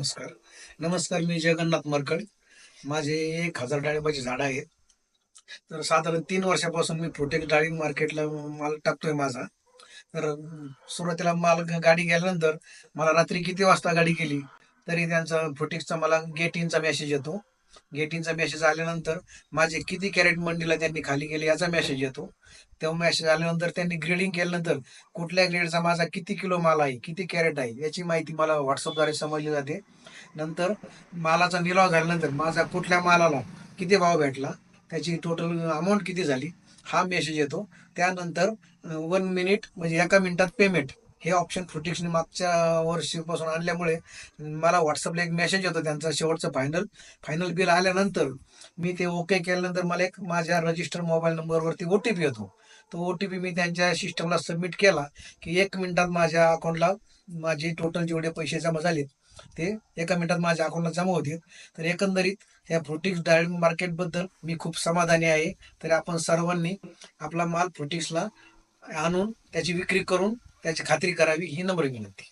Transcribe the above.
नमस्कार. नमस्कार, मी जगन्नाथ मरकड. माझे 1,000 डाळिंबाची झाडं आहेत. तर साधारण 3 वर्षापासून मी फ्रुटेक डाळिंब मार्केटला माल टाकतोय माझा. तर सुरुवातीला गाडी गेल्यानंतर मला रात्री किती वाजता गाडी गेली, तरी त्यांचा फ्रुटेकचा मला गेट इनचा मेसेज येतो. गेट इनचा मेसेज आल्यानंतर माझे किती कॅरेट मंडीला त्यांनी खाली गेले याचा मेसेज येतो. तेव्हा मेसेज आल्यानंतर त्यांनी ग्रेडिंग केल्यानंतर कुठल्या ग्रेडचा माझा किती किलो माल आहे, किती कॅरेट आहे याची माहिती मला व्हॉट्सअपद्वारे समजली जाते. नंतर मालाचा निलाव झाल्यानंतर माझा कुठल्या मालाला किती भाव भेटला, त्याची टोटल अमाऊंट किती झाली, हा मेसेज येतो. त्यानंतर 1 मिनिट म्हणजे 1 मिनिटात पेमेंट हे ऑप्शन फ्रुटिक्सने मागच्या वर्षीपासून आणल्यामुळे मला व्हॉट्सअपला एक मेसेज येतो त्यांचा शेवटचं फायनल फायनल बिल आल्यानंतर मी ते ओके केल्यानंतर मला एक माझ्या रजिस्टर मोबाईल नंबरवरती ओ टी पी येतो. तो ओ टी पी मी त्यांच्या सिस्टमला सबमिट केला की 1 मिनिटात माझ्या अकाउंटला माझे टोटल जेवढे पैसे जमा झालेत ते 1 मिनिटात माझ्या अकाउंटला जमा होतील. तर एकंदरीत या फ्रुटिक्स डाळिंब मार्केटबद्दल मी खूप समाधानी आहे. तर आपण सर्वांनी आपला माल फ्रुटिक्सला आणून त्याची विक्री करून त्याची खात्री करावी ही नम्र विनंती.